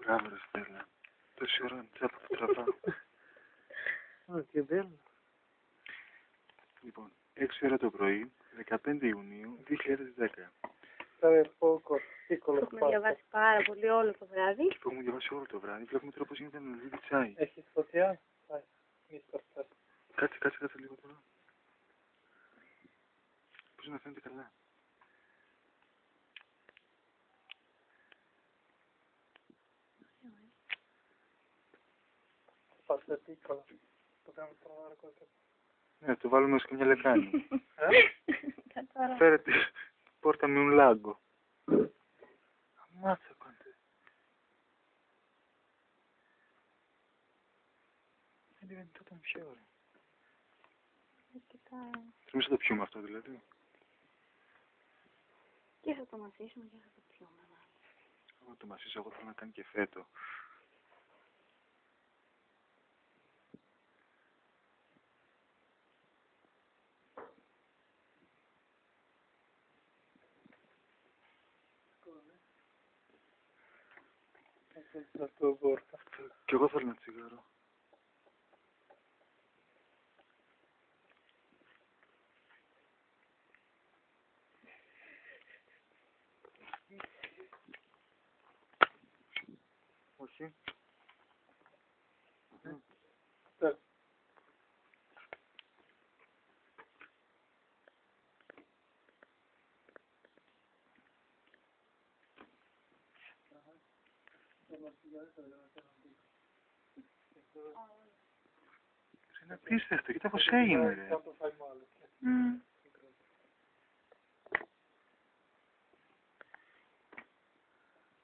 Μπράβο, ρε Στέλλα. Τόση ώρα τσάπα που τραβάω. Και δεν. Λοιπόν, 6 ώρα το πρωί, 15 Ιουνίου 2010. Sabe poco, piccolo Έχουμε διαβάσει πάρα πολύ όλο το βράδυ. Και που έχουμε διαβάσει όλο το βράδυ, βλέπουμε τώρα πώς γίνεται να δει τσάι. Έχεις φωτιά? Μη σπαρτάς. Κάτσε λίγο τώρα. Πώς να φαίνεται καλά. Fatto è piccolo. Dobbiamo trovare qualche... Ναι, το βάλουμε σε μια λεκάνη. Κατάρα. Φέρετε, πόρταμε un lago. Ammazza quante... È diventato un fiore. Εμείς θα το πιούμε αυτό δηλαδή. Και θα το μασίσουμε και θα το πιούμε. Εγώ το μασίσω, εγώ θέλω να κάνει και φέτο. Κι εγώ θέλω ένα τσιγάρο. Όχι. Είναι απίστευτο, κοίτα πως έγινε ρε.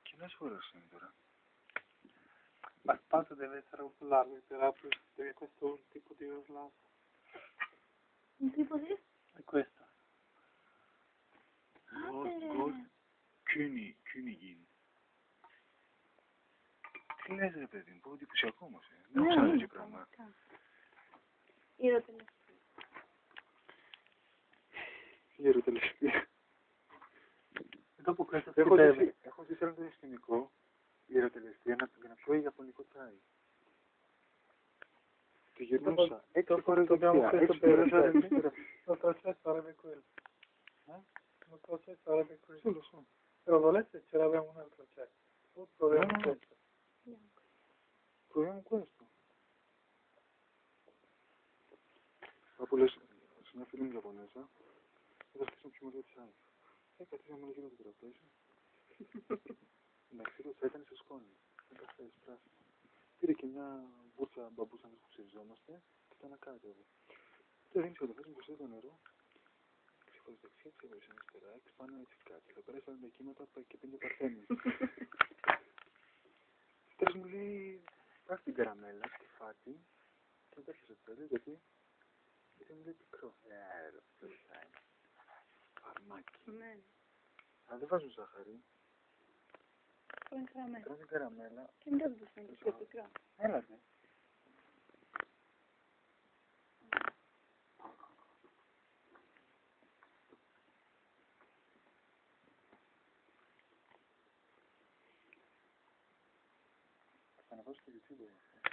Κοινές φορές είναι τώρα. Ma il pato deve essere oculare, però perché questo è un tipo di urlato. Un tipo di? È questo. Gold Königin. Τι λες ρε παιδί μου, πω εντυπωσιακό όμως. Δεν έχω ξαναδεί τέτοιο πράγμα. Ιεροτελεστία. Ιεροτελεστία. Dopo questo Έχω ζήσει ένα σκηνικό, ιεροτελεστία, να πιω ιαπωνικό τσάι. Το γυρνούσα, έξι φορές δεξιά, έξι φορές αριστερά. Lo processo sarebbe quello. Lo processo sarebbe quello. Sì, lo so. Però volesse ce l'abbiamo un altro cesso. Proviamo questo. Proviamo questo. Κάπου λες, σε μια φίλη μου Ιαπωνέζα, θα αρχίσουμε πιο μετά τσάι. Καθίσαμε μόνο γύρω από το τραπέζι. Εντάξει, το τσάι ήταν σε σκόνη. Με καφέ, πράσινο. Πήρε και μια μπούρτσα μπαμπούσα που ψηριζόμαστε και ήταν κάτω εδώ. Το ρίχνει στο τραπέζι, μου προσθέτει το νερό. Ξεχωρίζει δεξιά, ξεχωρίζει αριστερά, έξι πάνω, έτσι κάτω. Εδώ πέρα έφεραν τα κύματα και 5 παρθένες. Τέλος μου λέει, πάρ' την καραμέλα, στη φάτη και μετά έρχεσαι το τέλος, γιατί μου λέει πικρό. Ρε, αυτό τσάι. Φαρμάκι. Ναι. Αλλά δεν βάζουν ζάχαρη. Τρώνε καραμέλα. Τρώνε καραμέλα. Και μετά δεν το φαίνεται πιο πικρό. Έλατε. Θα ανεβάσω στο YouTube αυτό.